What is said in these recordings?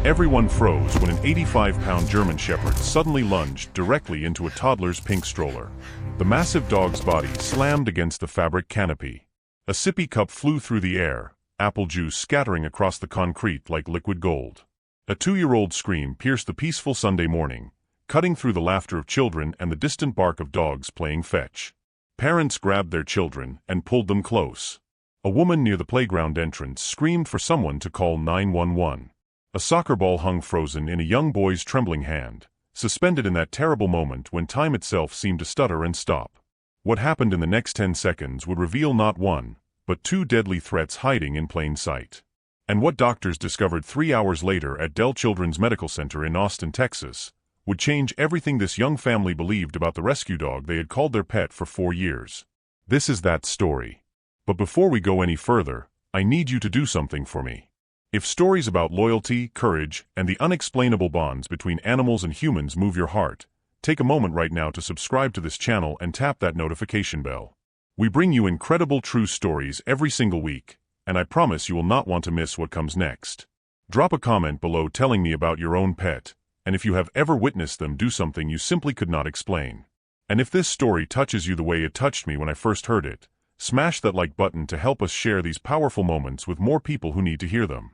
Everyone froze when an 85-pound German Shepherd suddenly lunged directly into a toddler's pink stroller. The massive dog's body slammed against the fabric canopy. A sippy cup flew through the air, apple juice scattering across the concrete like liquid gold. A 2-year-old scream pierced the peaceful Sunday morning, cutting through the laughter of children and the distant bark of dogs playing fetch. Parents grabbed their children and pulled them close. A woman near the playground entrance screamed for someone to call 911. A soccer ball hung frozen in a young boy's trembling hand, suspended in that terrible moment when time itself seemed to stutter and stop. What happened in the next 10 seconds would reveal not one, but 2 deadly threats hiding in plain sight. And what doctors discovered 3 hours later at Dell Children's Medical Center in Austin, Texas, would change everything this young family believed about the rescue dog they had called their pet for 4 years. This is that story. But before we go any further, I need you to do something for me. If stories about loyalty, courage, and the unexplainable bonds between animals and humans move your heart, take a moment right now to subscribe to this channel and tap that notification bell. We bring you incredible true stories every single week, and I promise you will not want to miss what comes next. Drop a comment below telling me about your own pet, and if you have ever witnessed them do something you simply could not explain. And if this story touches you the way it touched me when I first heard it, smash that like button to help us share these powerful moments with more people who need to hear them.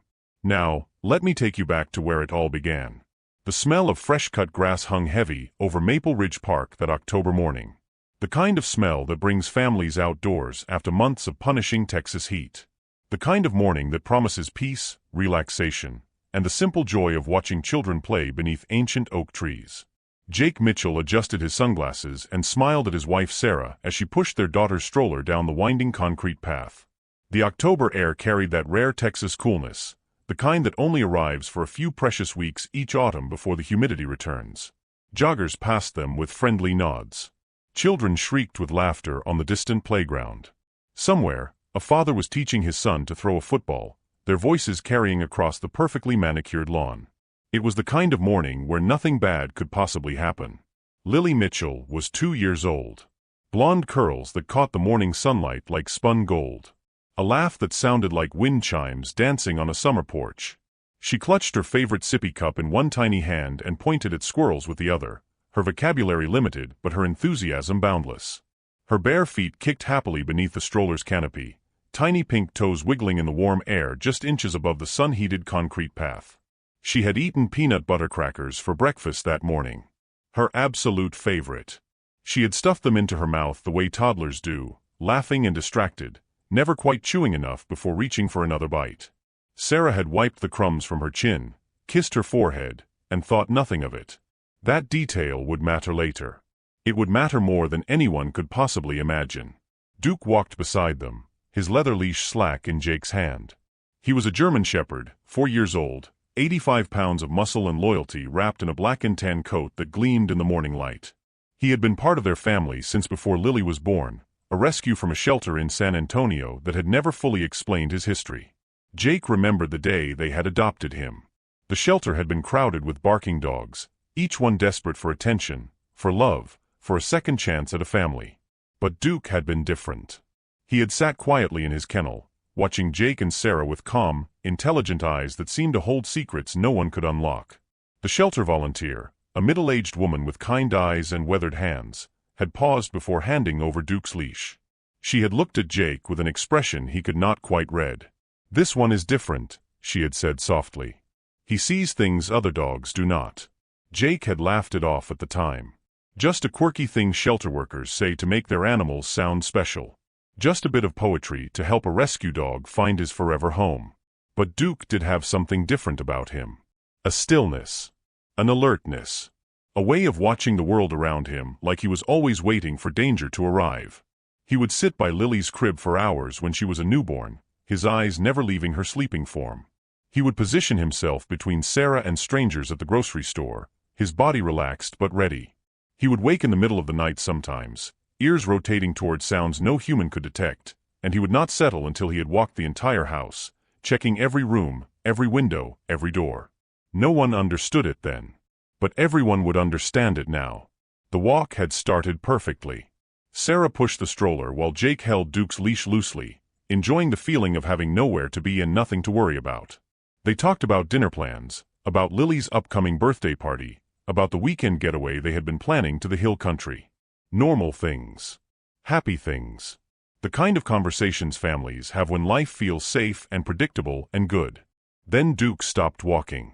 Now, let me take you back to where it all began. The smell of fresh-cut grass hung heavy over Maple Ridge Park that October morning. The kind of smell that brings families outdoors after months of punishing Texas heat. The kind of morning that promises peace, relaxation, and the simple joy of watching children play beneath ancient oak trees. Jake Mitchell adjusted his sunglasses and smiled at his wife Sarah as she pushed their daughter's stroller down the winding concrete path. The October air carried that rare Texas coolness, the kind that only arrives for a few precious weeks each autumn before the humidity returns. Joggers passed them with friendly nods. Children shrieked with laughter on the distant playground. Somewhere, a father was teaching his son to throw a football, their voices carrying across the perfectly manicured lawn. It was the kind of morning where nothing bad could possibly happen. Lily Mitchell was 2 years old. Blonde curls that caught the morning sunlight like spun gold. A laugh that sounded like wind chimes dancing on a summer porch. She clutched her favorite sippy cup in one tiny hand and pointed at squirrels with the other, her vocabulary limited but her enthusiasm boundless. Her bare feet kicked happily beneath the stroller's canopy, tiny pink toes wiggling in the warm air just inches above the sun-heated concrete path. She had eaten peanut butter crackers for breakfast that morning. Her absolute favorite. She had stuffed them into her mouth the way toddlers do, laughing and distracted, never quite chewing enough before reaching for another bite. Sarah had wiped the crumbs from her chin, kissed her forehead, and thought nothing of it. That detail would matter later. It would matter more than anyone could possibly imagine. Duke walked beside them, his leather leash slack in Jake's hand. He was a German Shepherd, 4 years old, 85 pounds of muscle and loyalty wrapped in a black and tan coat that gleamed in the morning light. He had been part of their family since before Lily was born, a rescue from a shelter in San Antonio that had never fully explained his history. Jake remembered the day they had adopted him. The shelter had been crowded with barking dogs, each one desperate for attention, for love, for a second chance at a family. But Duke had been different. He had sat quietly in his kennel, watching Jake and Sarah with calm, intelligent eyes that seemed to hold secrets no one could unlock. The shelter volunteer, a middle-aged woman with kind eyes and weathered hands, had paused before handing over Duke's leash. She had looked at Jake with an expression he could not quite read. "This one is different," she had said softly. "He sees things other dogs do not." Jake had laughed it off at the time. Just a quirky thing shelter workers say to make their animals sound special. Just a bit of poetry to help a rescue dog find his forever home. But Duke did have something different about him. A stillness. An alertness. A way of watching the world around him like he was always waiting for danger to arrive. He would sit by Lily's crib for hours when she was a newborn, his eyes never leaving her sleeping form. He would position himself between Sarah and strangers at the grocery store, his body relaxed but ready. He would wake in the middle of the night sometimes, ears rotating towards sounds no human could detect, and he would not settle until he had walked the entire house, checking every room, every window, every door. No one understood it then. But everyone would understand it now. The walk had started perfectly. Sarah pushed the stroller while Jake held Duke's leash loosely, enjoying the feeling of having nowhere to be and nothing to worry about. They talked about dinner plans, About Lily's upcoming birthday party, about the weekend getaway they had been planning to the hill country. Normal things. Happy things. The kind of conversations families have when life feels safe and predictable and good. Then Duke stopped walking.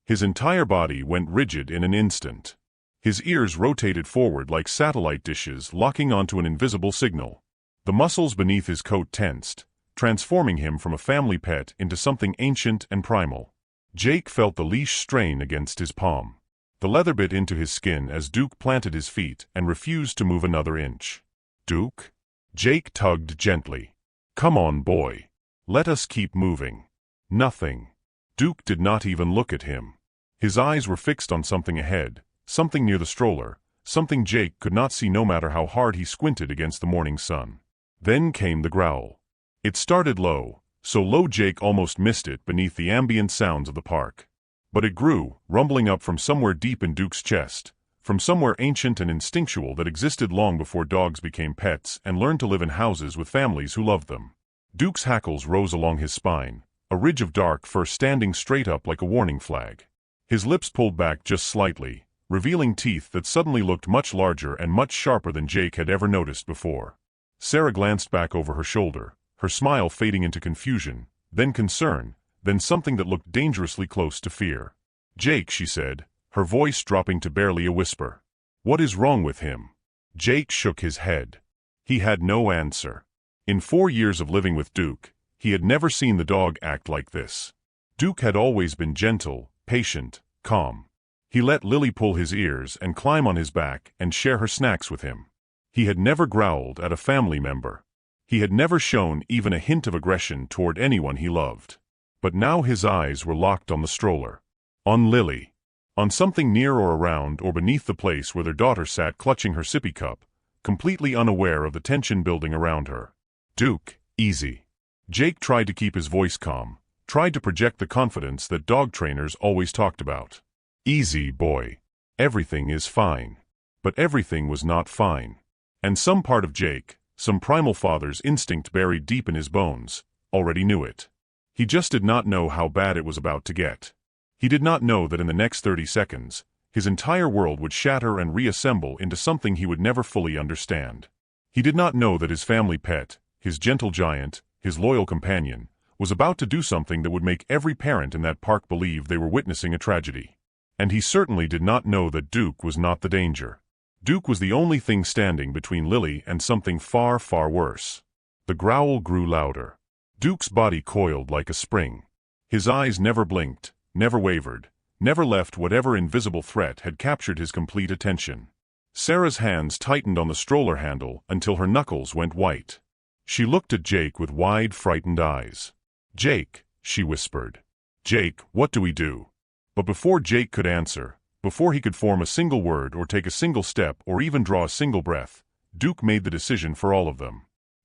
His entire body went rigid in an instant. His ears rotated forward like satellite dishes locking onto an invisible signal. The muscles beneath his coat tensed, transforming him from a family pet into something ancient and primal. Jake felt the leash strain against his palm. The leather bit into his skin as Duke planted his feet and refused to move another inch. Duke? Jake tugged gently. Come on, boy. Let us keep moving. Nothing. Duke did not even look at him. His eyes were fixed on something ahead, something near the stroller, something Jake could not see no matter how hard he squinted against the morning sun. Then came the growl. It started low, so low Jake almost missed it beneath the ambient sounds of the park. But it grew, rumbling up from somewhere deep in Duke's chest, from somewhere ancient and instinctual that existed long before dogs became pets and learned to live in houses with families who loved them. Duke's hackles rose along his spine, a ridge of dark fur standing straight up like a warning flag. His lips pulled back just slightly, revealing teeth that suddenly looked much larger and much sharper than Jake had ever noticed before. Sarah glanced back over her shoulder, her smile fading into confusion, then concern, then something that looked dangerously close to fear. Jake, she said, her voice dropping to barely a whisper. What is wrong with him? Jake shook his head. He had no answer. In 4 years of living with Duke, he had never seen the dog act like this. Duke had always been gentle, patient, calm. He let Lily pull his ears and climb on his back and share her snacks with him. He had never growled at a family member. He had never shown even a hint of aggression toward anyone he loved. But now his eyes were locked on the stroller. On Lily. On something near or around or beneath the place where their daughter sat clutching her sippy cup, completely unaware of the tension building around her. Duke, easy. Jake tried to keep his voice calm, tried to project the confidence that dog trainers always talked about. Easy, boy. Everything is fine. But everything was not fine. And some part of Jake, some primal father's instinct buried deep in his bones, already knew it. He just did not know how bad it was about to get. He did not know that in the next 30 seconds, his entire world would shatter and reassemble into something he would never fully understand. He did not know that his family pet, his gentle giant, his loyal companion, was about to do something that would make every parent in that park believe they were witnessing a tragedy. And he certainly did not know that Duke was not the danger. Duke was the only thing standing between Lily and something far, far worse. The growl grew louder. Duke's body coiled like a spring. His eyes never blinked, never wavered, never left whatever invisible threat had captured his complete attention. Sarah's hands tightened on the stroller handle until her knuckles went white. She looked at Jake with wide, frightened eyes. Jake, she whispered. Jake, what do we do? But before Jake could answer, before he could form a single word or take a single step or even draw a single breath, Duke made the decision for all of them.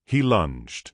He lunged.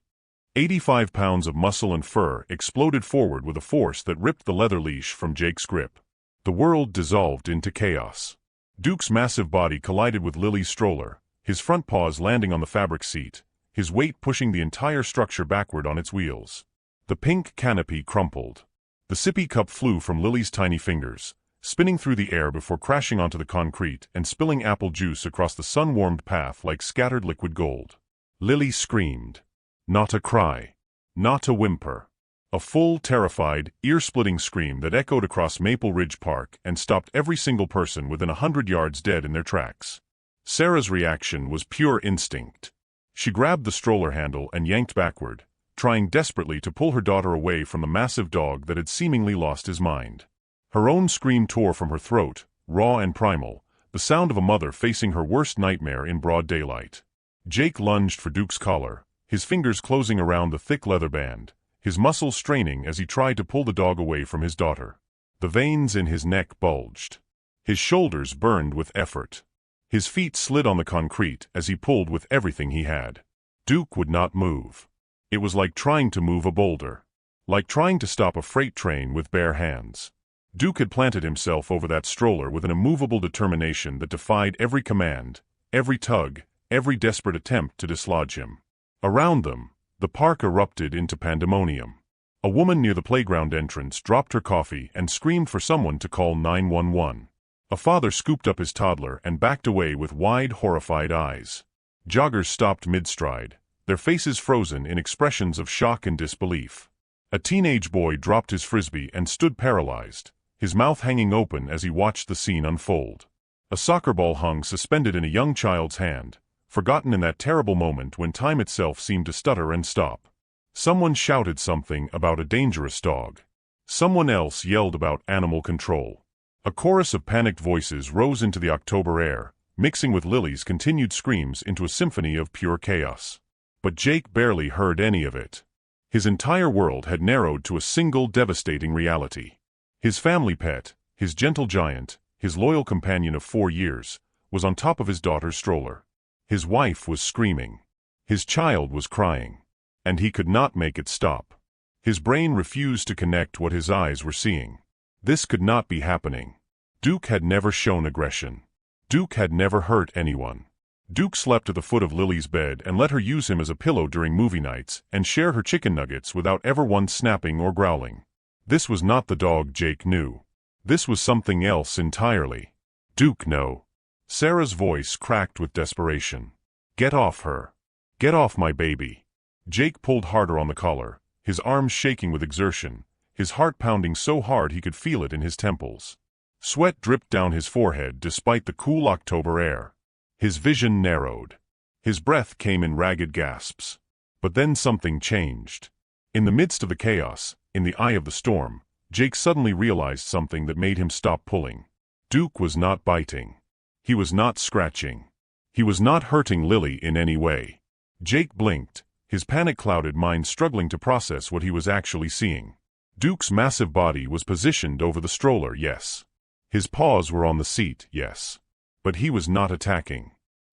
85 pounds of muscle and fur exploded forward with a force that ripped the leather leash from Jake's grip. The world dissolved into chaos. Duke's massive body collided with Lily's stroller, his front paws landing on the fabric seat, his weight pushing the entire structure backward on its wheels. The pink canopy crumpled. The sippy cup flew from Lily's tiny fingers, spinning through the air before crashing onto the concrete and spilling apple juice across the sun-warmed path like scattered liquid gold. Lily screamed. Not a cry. Not a whimper. A full, terrified, ear-splitting scream that echoed across Maple Ridge Park and stopped every single person within 100 yards dead in their tracks. Sarah's reaction was pure instinct. She grabbed the stroller handle and yanked backward, trying desperately to pull her daughter away from the massive dog that had seemingly lost his mind. Her own scream tore from her throat, raw and primal, the sound of a mother facing her worst nightmare in broad daylight. Jake lunged for Duke's collar, his fingers closing around the thick leather band, his muscles straining as he tried to pull the dog away from his daughter. The veins in his neck bulged. His shoulders burned with effort. His feet slid on the concrete as he pulled with everything he had. Duke would not move. It was like trying to move a boulder. Like trying to stop a freight train with bare hands. Duke had planted himself over that stroller with an immovable determination that defied every command, every tug, every desperate attempt to dislodge him. Around them, the park erupted into pandemonium. A woman near the playground entrance dropped her coffee and screamed for someone to call 911. A father scooped up his toddler and backed away with wide, horrified eyes. Joggers stopped mid-stride, their faces frozen in expressions of shock and disbelief. A teenage boy dropped his frisbee and stood paralyzed, his mouth hanging open as he watched the scene unfold. A soccer ball hung suspended in a young child's hand, forgotten in that terrible moment when time itself seemed to stutter and stop. Someone shouted something about a dangerous dog. Someone else yelled about animal control. A chorus of panicked voices rose into the October air, mixing with Lily's continued screams into a symphony of pure chaos. But Jake barely heard any of it. His entire world had narrowed to a single devastating reality. His family pet, his gentle giant, his loyal companion of 4 years, was on top of his daughter's stroller. His wife was screaming. His child was crying. And he could not make it stop. His brain refused to connect what his eyes were seeing. This could not be happening. Duke had never shown aggression. Duke had never hurt anyone. Duke slept at the foot of Lily's bed and let her use him as a pillow during movie nights and share her chicken nuggets without ever once snapping or growling. This was not the dog Jake knew. This was something else entirely. Duke, no. Sarah's voice cracked with desperation. Get off her. Get off my baby. Jake pulled harder on the collar, his arms shaking with exertion, his heart pounding so hard he could feel it in his temples. Sweat dripped down his forehead despite the cool October air. His vision narrowed. His breath came in ragged gasps. But then something changed. In the midst of the chaos, in the eye of the storm, Jake suddenly realized something that made him stop pulling. Duke was not biting. He was not scratching. He was not hurting Lily in any way. Jake blinked, his panic-clouded mind struggling to process what he was actually seeing. Duke's massive body was positioned over the stroller, yes. His paws were on the seat, yes. But he was not attacking.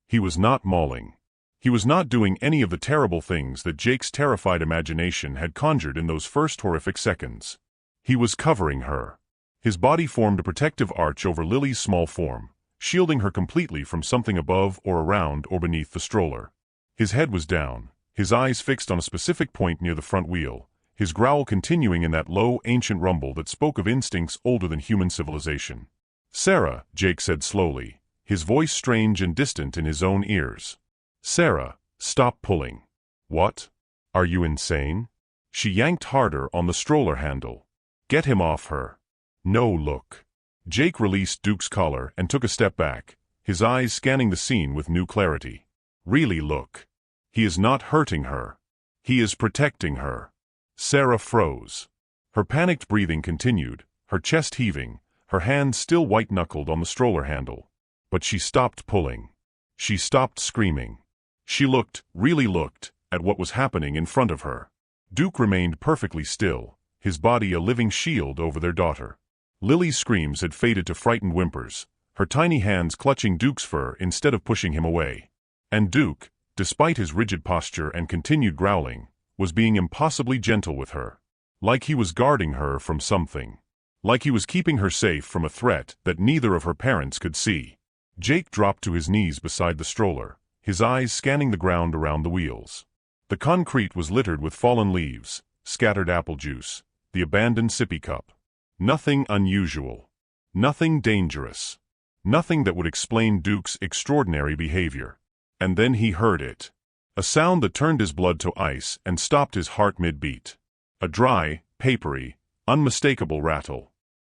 He was not mauling. He was not doing any of the terrible things that Jake's terrified imagination had conjured in those first horrific seconds. He was covering her. His body formed a protective arch over Lily's small form, shielding her completely from something above or around or beneath the stroller. His head was down, his eyes fixed on a specific point near the front wheel, his growl continuing in that low, ancient rumble that spoke of instincts older than human civilization. Sarah, Jake said slowly, his voice strange and distant in his own ears. Sarah, stop pulling. What? Are you insane? She yanked harder on the stroller handle. Get him off her. No, look. Jake released Duke's collar and took a step back, his eyes scanning the scene with new clarity. Really, look. He is not hurting her. He is protecting her. Sarah froze. Her panicked breathing continued, her chest heaving, her hands still white-knuckled on the stroller handle. But she stopped pulling. She stopped screaming. She looked, really looked, at what was happening in front of her. Duke remained perfectly still, his body a living shield over their daughter. Lily's screams had faded to frightened whimpers, her tiny hands clutching Duke's fur instead of pushing him away. And Duke, despite his rigid posture and continued growling, was being impossibly gentle with her. Like he was guarding her from something. Like he was keeping her safe from a threat that neither of her parents could see. Jake dropped to his knees beside the stroller, his eyes scanning the ground around the wheels. The concrete was littered with fallen leaves, scattered apple juice, the abandoned sippy cup. Nothing unusual. Nothing dangerous. Nothing that would explain Duke's extraordinary behavior. And then he heard it. A sound that turned his blood to ice and stopped his heart mid-beat. A dry, papery, unmistakable rattle.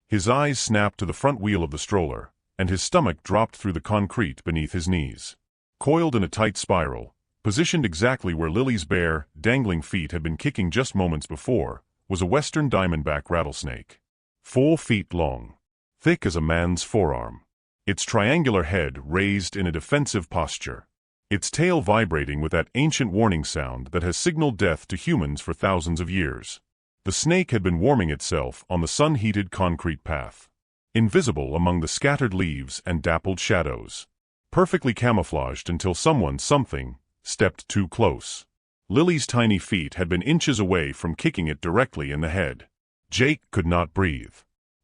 His eyes snapped to the front wheel of the stroller, and his stomach dropped through the concrete beneath his knees. Coiled in a tight spiral, positioned exactly where Lily's bare, dangling feet had been kicking just moments before, was a western diamondback rattlesnake. 4 feet long. Thick as a man's forearm. Its triangular head raised in a defensive posture. Its tail vibrating with that ancient warning sound that has signaled death to humans for thousands of years. The snake had been warming itself on the sun-heated concrete path. Invisible among the scattered leaves and dappled shadows. Perfectly camouflaged until something, stepped too close. Lily's tiny feet had been inches away from kicking it directly in the head. Jake could not breathe.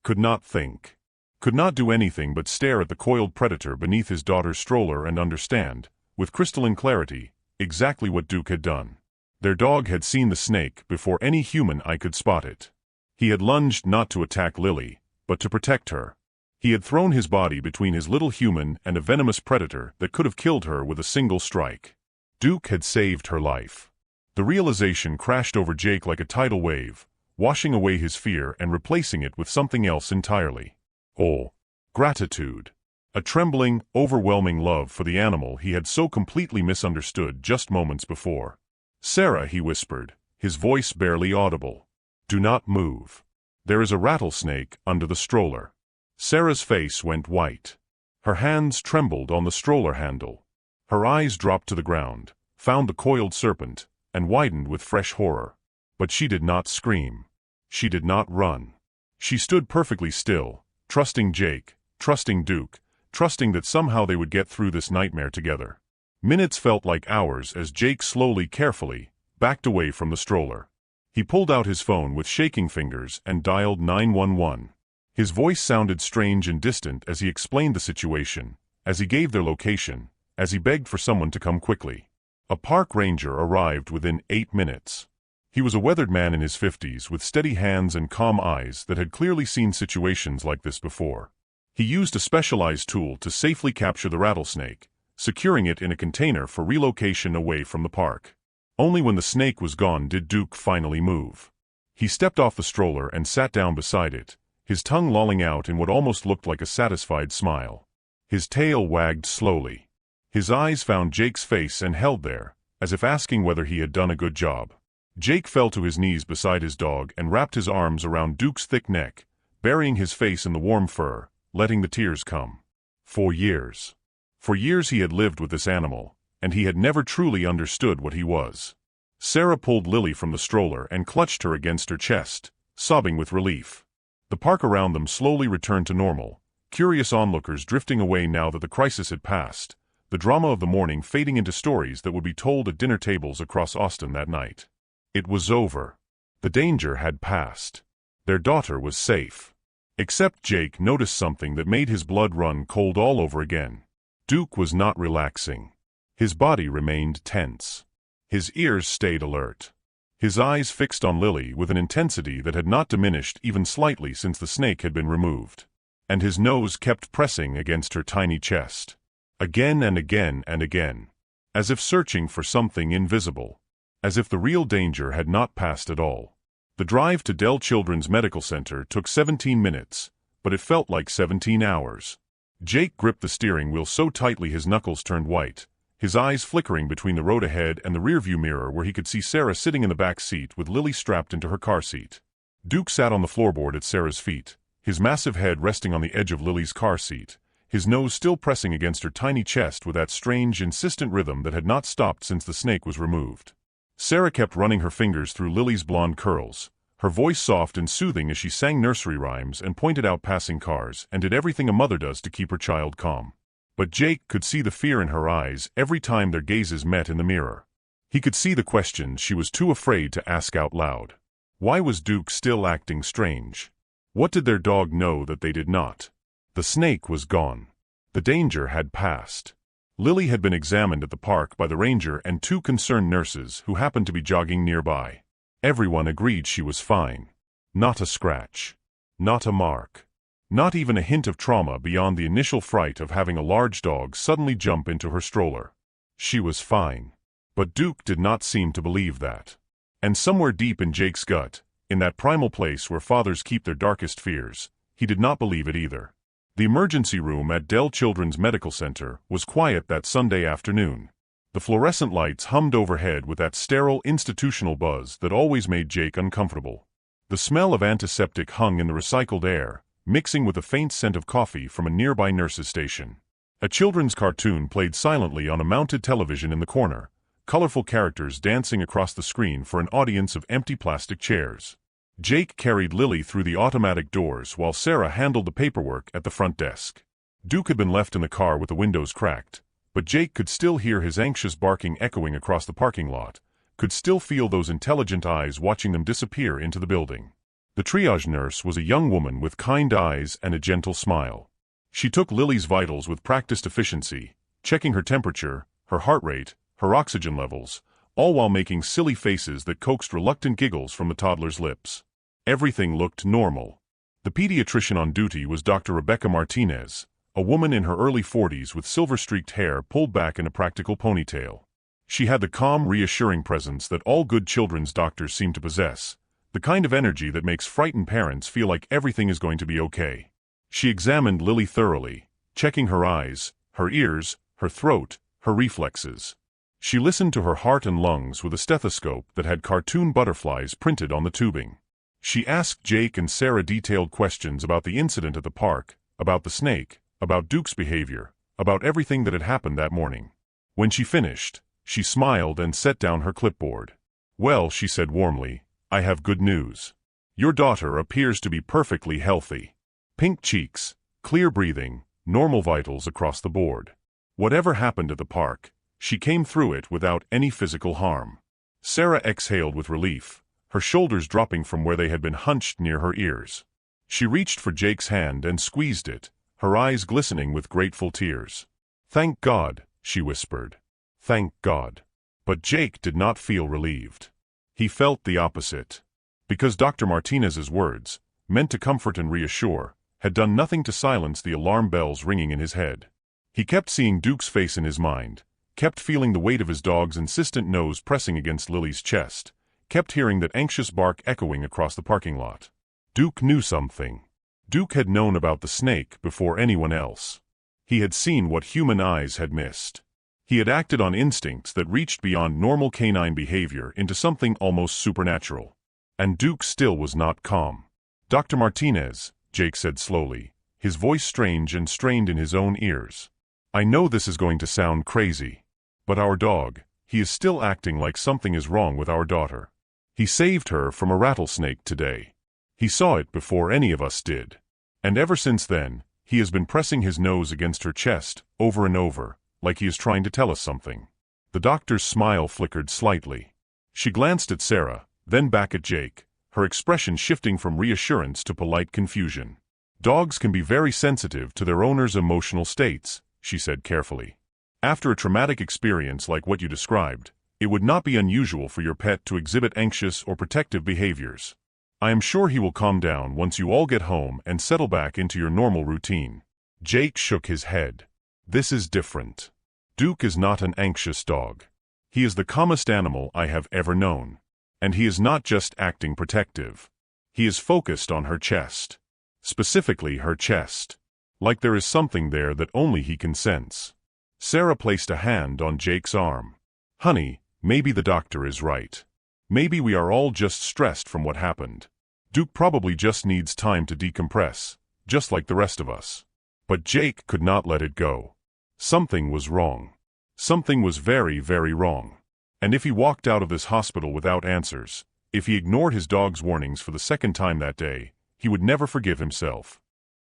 Could not think. Could not do anything but stare at the coiled predator beneath his daughter's stroller and understand, with crystalline clarity, exactly what Duke had done. Their dog had seen the snake before any human eye could spot it. He had lunged not to attack Lily, but to protect her. He had thrown his body between his little human and a venomous predator that could have killed her with a single strike. Duke had saved her life. The realization crashed over Jake like a tidal wave, washing away his fear and replacing it with something else entirely. Oh, gratitude. A trembling, overwhelming love for the animal he had so completely misunderstood just moments before. "Sarah," he whispered, his voice barely audible. "Do not move. There is a rattlesnake under the stroller." Sarah's face went white. Her hands trembled on the stroller handle. Her eyes dropped to the ground, found the coiled serpent, and widened with fresh horror. But she did not scream. She did not run. She stood perfectly still, trusting Jake, trusting Duke, trusting that somehow they would get through this nightmare together. Minutes felt like hours as Jake slowly, carefully, backed away from the stroller. He pulled out his phone with shaking fingers and dialed 911. His voice sounded strange and distant as he explained the situation, as he gave their location, as he begged for someone to come quickly. A park ranger arrived within 8 minutes. He was a weathered man in his 50s with steady hands and calm eyes that had clearly seen situations like this before. He used a specialized tool to safely capture the rattlesnake, securing it in a container for relocation away from the park. Only when the snake was gone did Duke finally move. He stepped off the stroller and sat down beside it, his tongue lolling out in what almost looked like a satisfied smile. His tail wagged slowly. His eyes found Jake's face and held there, as if asking whether he had done a good job. Jake fell to his knees beside his dog and wrapped his arms around Duke's thick neck, burying his face in the warm fur, letting the tears come. For years he had lived with this animal, and he had never truly understood what he was. Sarah pulled Lily from the stroller and clutched her against her chest, sobbing with relief. The park around them slowly returned to normal, curious onlookers drifting away now that the crisis had passed, the drama of the morning fading into stories that would be told at dinner tables across Austin that night. It was over. The danger had passed. Their daughter was safe. Except Jake noticed something that made his blood run cold all over again. Duke was not relaxing. His body remained tense. His ears stayed alert. His eyes fixed on Lily with an intensity that had not diminished even slightly since the snake had been removed. And his nose kept pressing against her tiny chest. Again and again and again. As if searching for something invisible. As if the real danger had not passed at all. The drive to Dell Children's Medical Center took 17 minutes, but it felt like 17 hours. Jake gripped the steering wheel so tightly his knuckles turned white, his eyes flickering between the road ahead and the rearview mirror where he could see Sarah sitting in the back seat with Lily strapped into her car seat. Duke sat on the floorboard at Sarah's feet, his massive head resting on the edge of Lily's car seat, his nose still pressing against her tiny chest with that strange, insistent rhythm that had not stopped since the snake was removed. Sarah kept running her fingers through Lily's blonde curls, her voice soft and soothing as she sang nursery rhymes and pointed out passing cars and did everything a mother does to keep her child calm. But Jake could see the fear in her eyes every time their gazes met in the mirror. He could see the questions she was too afraid to ask out loud. Why was Duke still acting strange? What did their dog know that they did not? The snake was gone. The danger had passed. Lily had been examined at the park by the ranger and 2 concerned nurses who happened to be jogging nearby. Everyone agreed she was fine. Not a scratch. Not a mark. Not even a hint of trauma beyond the initial fright of having a large dog suddenly jump into her stroller. She was fine. But Duke did not seem to believe that. And somewhere deep in Jake's gut, in that primal place where fathers keep their darkest fears, he did not believe it either. The emergency room at Dell Children's Medical Center was quiet that Sunday afternoon. The fluorescent lights hummed overhead with that sterile institutional buzz that always made Jake uncomfortable. The smell of antiseptic hung in the recycled air, mixing with a faint scent of coffee from a nearby nurse's station. A children's cartoon played silently on a mounted television in the corner, colorful characters dancing across the screen for an audience of empty plastic chairs. Jake carried Lily through the automatic doors while Sarah handled the paperwork at the front desk. Duke had been left in the car with the windows cracked, but Jake could still hear his anxious barking echoing across the parking lot, could still feel those intelligent eyes watching them disappear into the building. The triage nurse was a young woman with kind eyes and a gentle smile. She took Lily's vitals with practiced efficiency, checking her temperature, her heart rate, her oxygen levels, all while making silly faces that coaxed reluctant giggles from the toddler's lips. Everything looked normal. The pediatrician on duty was Dr. Rebecca Martinez, a woman in her early 40s with silver-streaked hair pulled back in a practical ponytail. She had the calm, reassuring presence that all good children's doctors seem to possess, the kind of energy that makes frightened parents feel like everything is going to be okay. She examined Lily thoroughly, checking her eyes, her ears, her throat, her reflexes. She listened to her heart and lungs with a stethoscope that had cartoon butterflies printed on the tubing. She asked Jake and Sarah detailed questions about the incident at the park, about the snake, about Duke's behavior, about everything that had happened that morning. When she finished, she smiled and set down her clipboard. "Well," she said warmly, "I have good news. Your daughter appears to be perfectly healthy. Pink cheeks, clear breathing, normal vitals across the board. Whatever happened at the park, she came through it without any physical harm." Sarah exhaled with relief, her shoulders dropping from where they had been hunched near her ears. She reached for Jake's hand and squeezed it, her eyes glistening with grateful tears. "Thank God," she whispered. "Thank God." But Jake did not feel relieved. He felt the opposite. Because Dr. Martinez's words, meant to comfort and reassure, had done nothing to silence the alarm bells ringing in his head. He kept seeing Duke's face in his mind, kept feeling the weight of his dog's insistent nose pressing against Lily's chest, kept hearing that anxious bark echoing across the parking lot. Duke knew something. Duke had known about the snake before anyone else. He had seen what human eyes had missed. He had acted on instincts that reached beyond normal canine behavior into something almost supernatural. And Duke still was not calm. "Dr. Martinez," Jake said slowly, his voice strange and strained in his own ears. "I know this is going to sound crazy. But our dog, he is still acting like something is wrong with our daughter. He saved her from a rattlesnake today. He saw it before any of us did. And ever since then, he has been pressing his nose against her chest, over and over, like he is trying to tell us something." The doctor's smile flickered slightly. She glanced at Sarah, then back at Jake, her expression shifting from reassurance to polite confusion. "Dogs can be very sensitive to their owner's emotional states," she said carefully. "After a traumatic experience like what you described, it would not be unusual for your pet to exhibit anxious or protective behaviors. I am sure he will calm down once you all get home and settle back into your normal routine." Jake shook his head. "This is different. Duke is not an anxious dog. He is the calmest animal I have ever known. And he is not just acting protective. He is focused on her chest. Specifically her chest. Like there is something there that only he can sense." Sarah placed a hand on Jake's arm. "Honey, maybe the doctor is right. Maybe we are all just stressed from what happened. Duke probably just needs time to decompress, just like the rest of us." But Jake could not let it go. Something was wrong. Something was very, very wrong. And if he walked out of this hospital without answers, if he ignored his dog's warnings for the second time that day, he would never forgive himself.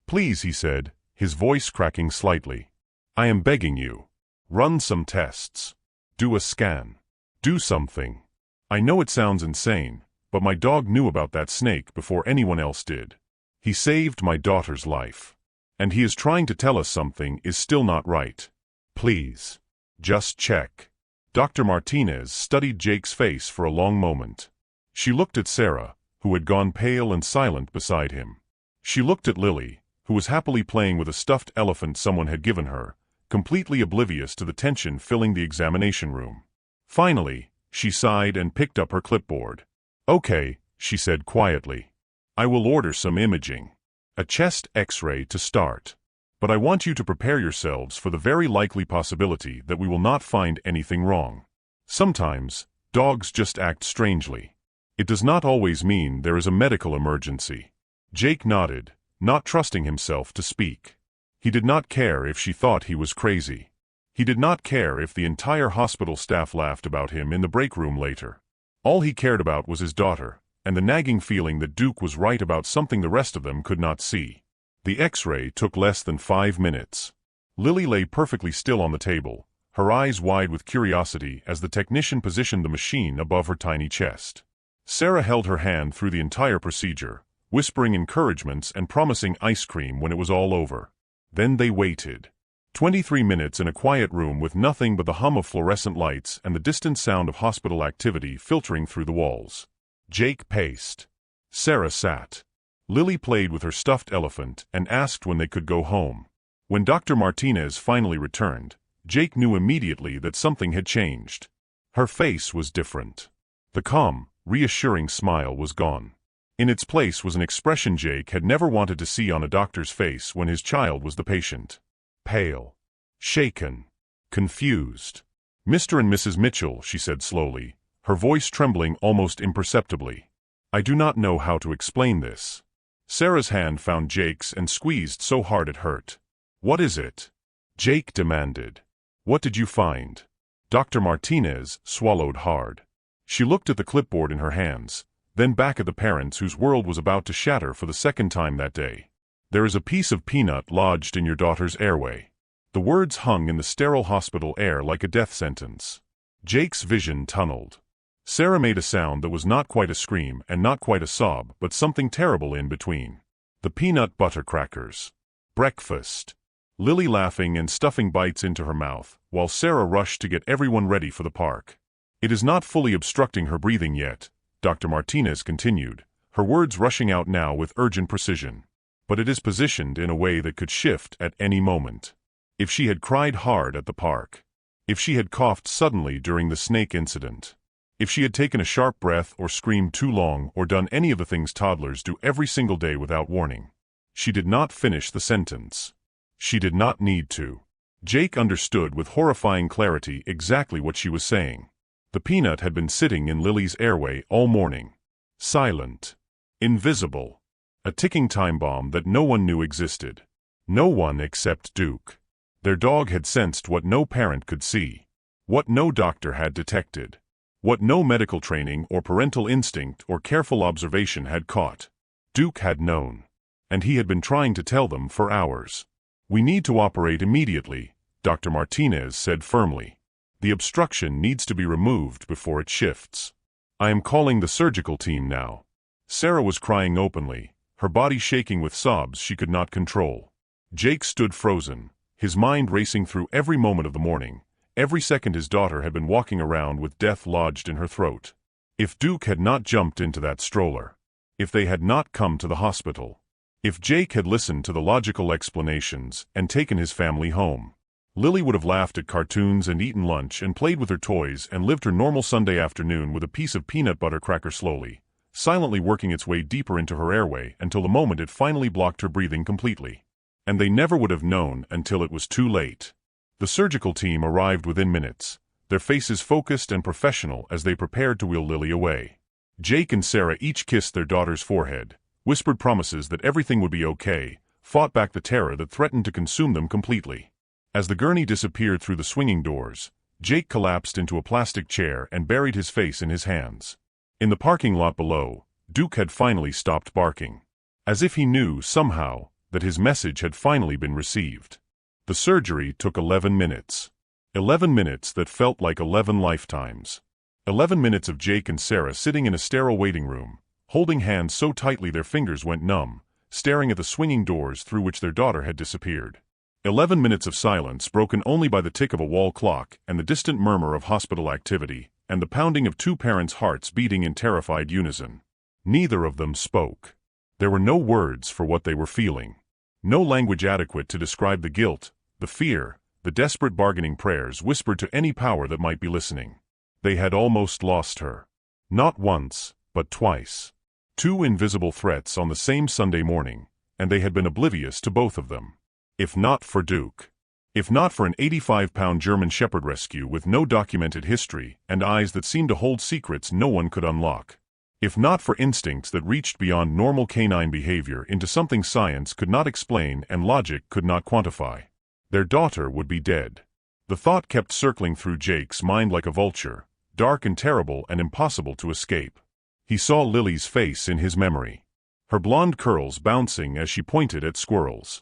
"Please," he said, his voice cracking slightly. "I am begging you. Run some tests. Do a scan. Do something. I know it sounds insane, but my dog knew about that snake before anyone else did. He saved my daughter's life. And he is trying to tell us something is still not right. Please. Just check." Dr. Martinez studied Jake's face for a long moment. She looked at Sarah, who had gone pale and silent beside him. She looked at Lily, who was happily playing with a stuffed elephant someone had given her, completely oblivious to the tension filling the examination room. Finally, she sighed and picked up her clipboard. "Okay," she said quietly. "I will order some imaging. A chest X-ray to start. But I want you to prepare yourselves for the very likely possibility that we will not find anything wrong. Sometimes, dogs just act strangely. It does not always mean there is a medical emergency." Jake nodded, not trusting himself to speak. He did not care if she thought he was crazy. He did not care if the entire hospital staff laughed about him in the break room later. All he cared about was his daughter, and the nagging feeling that Duke was right about something the rest of them could not see. The X-ray took less than 5 minutes. Lily lay perfectly still on the table, her eyes wide with curiosity as the technician positioned the machine above her tiny chest. Sarah held her hand through the entire procedure, whispering encouragements and promising ice cream when it was all over. Then they waited. 23 minutes in a quiet room with nothing but the hum of fluorescent lights and the distant sound of hospital activity filtering through the walls. Jake paced. Sarah sat. Lily played with her stuffed elephant and asked when they could go home. When Dr. Martinez finally returned, Jake knew immediately that something had changed. Her face was different. The calm, reassuring smile was gone. In its place was an expression Jake had never wanted to see on a doctor's face when his child was the patient. Pale. Shaken. Confused. "Mr. and Mrs. Mitchell," she said slowly, her voice trembling almost imperceptibly. "I do not know how to explain this." Sarah's hand found Jake's and squeezed so hard it hurt. "What is it?" Jake demanded. "What did you find?" Dr. Martinez swallowed hard. She looked at the clipboard in her hands, then back at the parents whose world was about to shatter for the second time that day. "There is a piece of peanut lodged in your daughter's airway." The words hung in the sterile hospital air like a death sentence. Jake's vision tunneled. Sarah made a sound that was not quite a scream and not quite a sob, but something terrible in between. The peanut butter crackers. Breakfast. Lily laughing and stuffing bites into her mouth, while Sarah rushed to get everyone ready for the park. "It is not fully obstructing her breathing yet," Dr. Martinez continued, her words rushing out now with urgent precision. "But it is positioned in a way that could shift at any moment. If she had cried hard at the park. If she had coughed suddenly during the snake incident. If she had taken a sharp breath or screamed too long or done any of the things toddlers do every single day without warning." She did not finish the sentence. She did not need to. Jake understood with horrifying clarity exactly what she was saying. The peanut had been sitting in Lily's airway all morning. Silent. Invisible. A ticking time bomb that no one knew existed. No one except Duke. Their dog had sensed what no parent could see. What no doctor had detected. What no medical training or parental instinct or careful observation had caught. Duke had known. And he had been trying to tell them for hours. "We need to operate immediately," Dr. Martinez said firmly. "The obstruction needs to be removed before it shifts. I am calling the surgical team now." Sarah was crying openly, her body shaking with sobs she could not control. Jake stood frozen, his mind racing through every moment of the morning, every second his daughter had been walking around with death lodged in her throat. If Duke had not jumped into that stroller. If they had not come to the hospital. If Jake had listened to the logical explanations and taken his family home. Lily would have laughed at cartoons and eaten lunch and played with her toys and lived her normal Sunday afternoon with a piece of peanut butter cracker slowly, silently working its way deeper into her airway until the moment it finally blocked her breathing completely. And they never would have known until it was too late. The surgical team arrived within minutes, their faces focused and professional as they prepared to wheel Lily away. Jake and Sarah each kissed their daughter's forehead, whispered promises that everything would be okay, fought back the terror that threatened to consume them completely. As the gurney disappeared through the swinging doors, Jake collapsed into a plastic chair and buried his face in his hands. In the parking lot below, Duke had finally stopped barking. As if he knew, somehow, that his message had finally been received. The surgery took 11 minutes. 11 minutes that felt like 11 lifetimes. 11 minutes of Jake and Sarah sitting in a sterile waiting room, holding hands so tightly their fingers went numb, staring at the swinging doors through which their daughter had disappeared. 11 minutes of silence broken only by the tick of a wall clock and the distant murmur of hospital activity, and the pounding of two parents' hearts beating in terrified unison. Neither of them spoke. There were no words for what they were feeling. No language adequate to describe the guilt, the fear, the desperate bargaining prayers whispered to any power that might be listening. They had almost lost her. Not once, but twice. Two invisible threats on the same Sunday morning, and they had been oblivious to both of them. If not for Duke. If not for an 85-pound German Shepherd rescue with no documented history and eyes that seemed to hold secrets no one could unlock. If not for instincts that reached beyond normal canine behavior into something science could not explain and logic could not quantify. Their daughter would be dead. The thought kept circling through Jake's mind like a vulture, dark and terrible and impossible to escape. He saw Lily's face in his memory. Her blonde curls bouncing as she pointed at squirrels.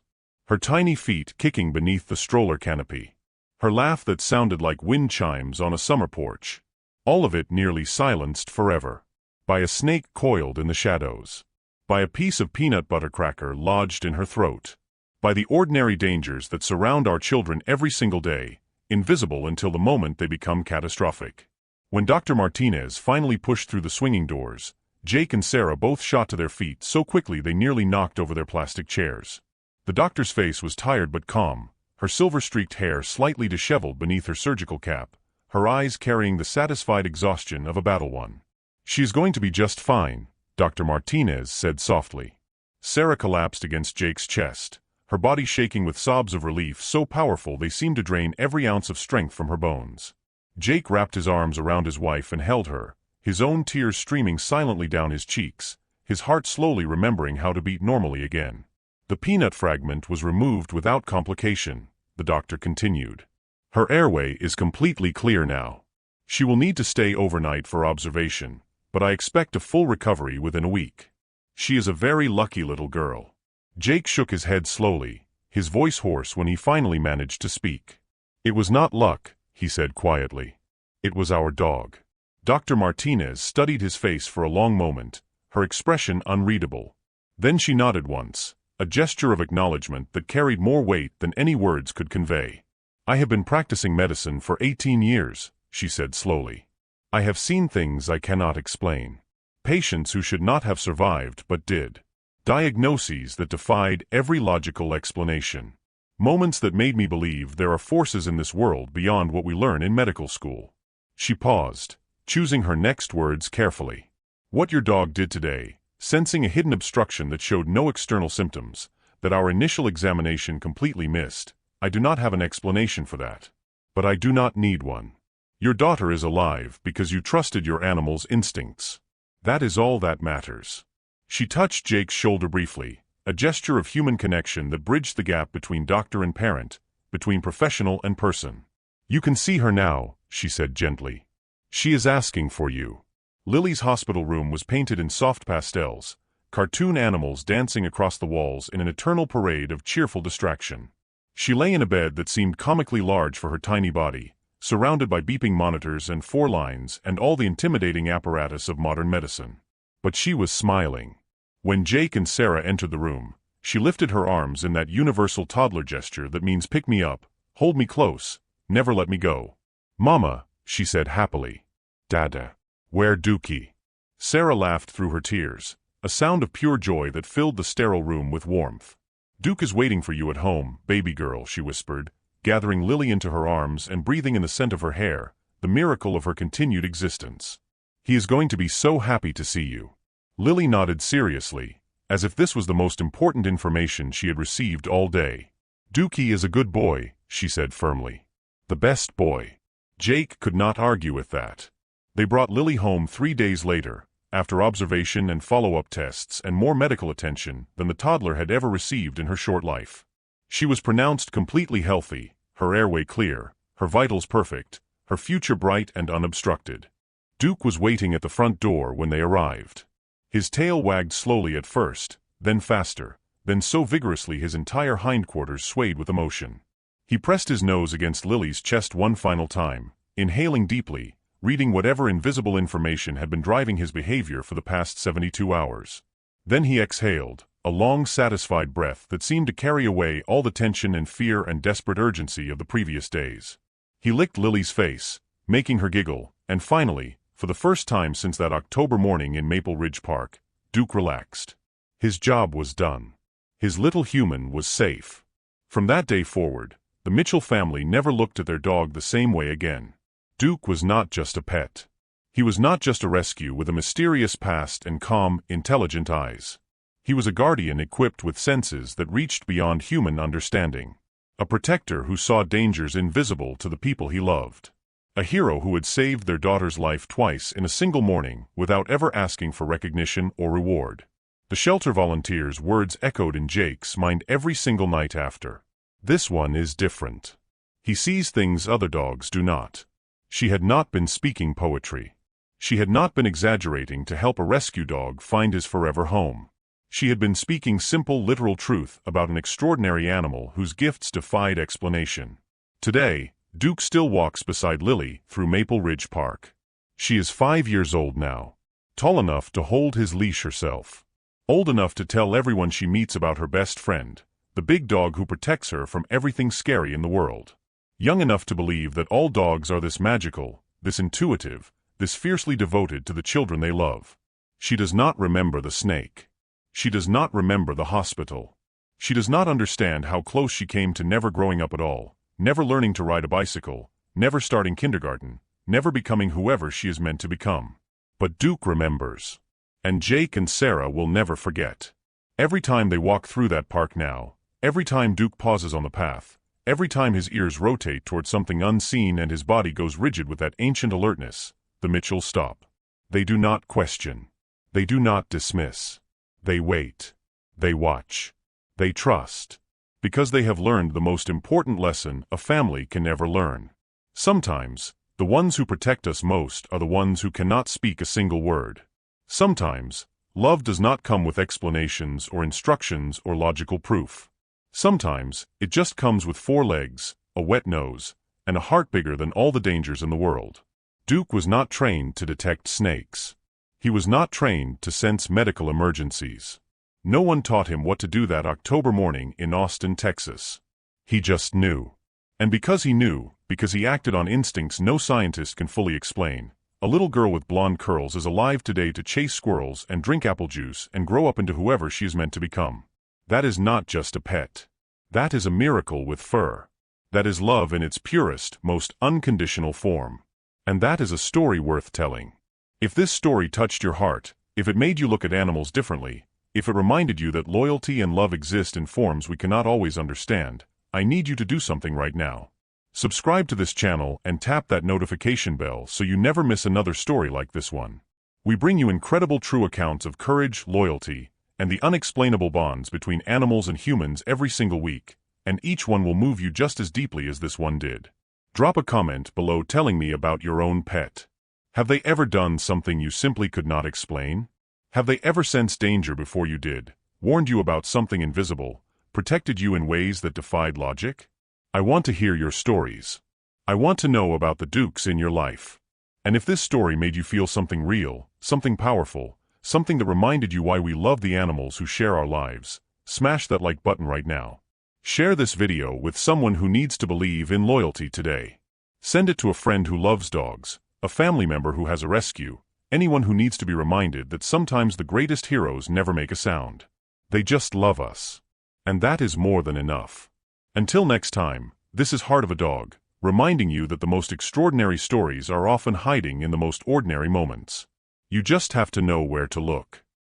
Her tiny feet kicking beneath the stroller canopy. Her laugh that sounded like wind chimes on a summer porch. All of it nearly silenced forever. By a snake coiled in the shadows. By a piece of peanut butter cracker lodged in her throat. by the ordinary dangers that surround our children every single day, invisible until the moment they become catastrophic. When Dr. Martinez finally pushed through the swinging doors, Jake and Sarah both shot to their feet so quickly they nearly knocked over their plastic chairs. The doctor's face was tired but calm, her silver-streaked hair slightly disheveled beneath her surgical cap, her eyes carrying the satisfied exhaustion of a battle won. "She is going to be just fine," Dr. Martinez said softly. Sarah collapsed against Jake's chest, her body shaking with sobs of relief so powerful they seemed to drain every ounce of strength from her bones. Jake wrapped his arms around his wife and held her, his own tears streaming silently down his cheeks, his heart slowly remembering how to beat normally again. "The peanut fragment was removed without complication," the doctor continued. "Her airway is completely clear now. She will need to stay overnight for observation, but I expect a full recovery within a week. She is a very lucky little girl." Jake shook his head slowly, his voice hoarse when he finally managed to speak. "It was not luck," he said quietly. "It was our dog." Dr. Martinez studied his face for a long moment, her expression unreadable. Then she nodded once, a gesture of acknowledgement that carried more weight than any words could convey. "I have been practicing medicine for 18 years, she said slowly. "I have seen things I cannot explain. Patients who should not have survived but did. Diagnoses that defied every logical explanation. Moments that made me believe there are forces in this world beyond what we learn in medical school." She paused, choosing her next words carefully. "What your dog did today, sensing a hidden obstruction that showed no external symptoms, that our initial examination completely missed, I do not have an explanation for that. But I do not need one. Your daughter is alive because you trusted your animal's instincts. That is all that matters." She touched Jake's shoulder briefly, a gesture of human connection that bridged the gap between doctor and parent, between professional and person. "You can see her now," she said gently. "She is asking for you." Lily's hospital room was painted in soft pastels, cartoon animals dancing across the walls in an eternal parade of cheerful distraction. She lay in a bed that seemed comically large for her tiny body, surrounded by beeping monitors and 4 lines and all the intimidating apparatus of modern medicine. But she was smiling. When Jake and Sarah entered the room, she lifted her arms in that universal toddler gesture that means pick me up, hold me close, never let me go. "Mama," she said happily. "Dada. Where Dookie?" Sarah laughed through her tears, a sound of pure joy that filled the sterile room with warmth. "Duke is waiting for you at home, baby girl," she whispered, gathering Lily into her arms and breathing in the scent of her hair, the miracle of her continued existence. "He is going to be so happy to see you." Lily nodded seriously, as if this was the most important information she had received all day. "Dookie is a good boy," she said firmly. "The best boy." Jake could not argue with that. They brought Lily home 3 days later, after observation and follow-up tests and more medical attention than the toddler had ever received in her short life. She was pronounced completely healthy, her airway clear, her vitals perfect, her future bright and unobstructed. Duke was waiting at the front door when they arrived. His tail wagged slowly at first, then faster, then so vigorously his entire hindquarters swayed with emotion. He pressed his nose against Lily's chest one final time, inhaling deeply, reading whatever invisible information had been driving his behavior for the past 72 hours. Then he exhaled, a long satisfied breath that seemed to carry away all the tension and fear and desperate urgency of the previous days. He licked Lily's face, making her giggle, and finally, for the first time since that October morning in Maple Ridge Park, Duke relaxed. His job was done. His little human was safe. From that day forward, the Mitchell family never looked at their dog the same way again. Duke was not just a pet. He was not just a rescue with a mysterious past and calm, intelligent eyes. He was a guardian equipped with senses that reached beyond human understanding. A protector who saw dangers invisible to the people he loved. A hero who had saved their daughter's life twice in a single morning without ever asking for recognition or reward. The shelter volunteers' words echoed in Jake's mind every single night after. "This one is different. He sees things other dogs do not." She had not been speaking poetry. She had not been exaggerating to help a rescue dog find his forever home. She had been speaking simple, literal truth about an extraordinary animal whose gifts defied explanation. Today, Duke still walks beside Lily through Maple Ridge Park. She is 5 years old now, tall enough to hold his leash herself, old enough to tell everyone she meets about her best friend, the big dog who protects her from everything scary in the world. Young enough to believe that all dogs are this magical, this intuitive, this fiercely devoted to the children they love. She does not remember the snake. She does not remember the hospital. She does not understand how close she came to never growing up at all, never learning to ride a bicycle, never starting kindergarten, never becoming whoever she is meant to become. But Duke remembers. And Jake and Sarah will never forget. Every time they walk through that park now, every time Duke pauses on the path, every time his ears rotate toward something unseen and his body goes rigid with that ancient alertness, the Mitchells stop. They do not question. They do not dismiss. They wait. They watch. They trust. Because they have learned the most important lesson a family can never learn. Sometimes, the ones who protect us most are the ones who cannot speak a single word. Sometimes, love does not come with explanations or instructions or logical proof. Sometimes, it just comes with 4 legs, a wet nose, and a heart bigger than all the dangers in the world. Duke was not trained to detect snakes. He was not trained to sense medical emergencies. No one taught him what to do that October morning in Austin, Texas. He just knew. And because he knew, because he acted on instincts no scientist can fully explain, a little girl with blonde curls is alive today to chase squirrels and drink apple juice and grow up into whoever she is meant to become. That is not just a pet. That is a miracle with fur. That is love in its purest, most unconditional form. And that is a story worth telling. If this story touched your heart, if it made you look at animals differently, if it reminded you that loyalty and love exist in forms we cannot always understand, I need you to do something right now. Subscribe to this channel and tap that notification bell so you never miss another story like this one. We bring you incredible true accounts of courage, loyalty, and the unexplainable bonds between animals and humans every single week, and each one will move you just as deeply as this one did. Drop a comment below telling me about your own pet. Have they ever done something you simply could not explain? Have they ever sensed danger before you did, warned you about something invisible, protected you in ways that defied logic? I want to hear your stories. I want to know about the Dukes in your life. And if this story made you feel something real, something powerful, something that reminded you why we love the animals who share our lives, smash that like button right now. Share this video with someone who needs to believe in loyalty today. Send it to a friend who loves dogs, a family member who has a rescue, anyone who needs to be reminded that sometimes the greatest heroes never make a sound. They just love us. And that is more than enough. Until next time, this is Heart of a Dog, reminding you that the most extraordinary stories are often hiding in the most ordinary moments. You just have to know where to look.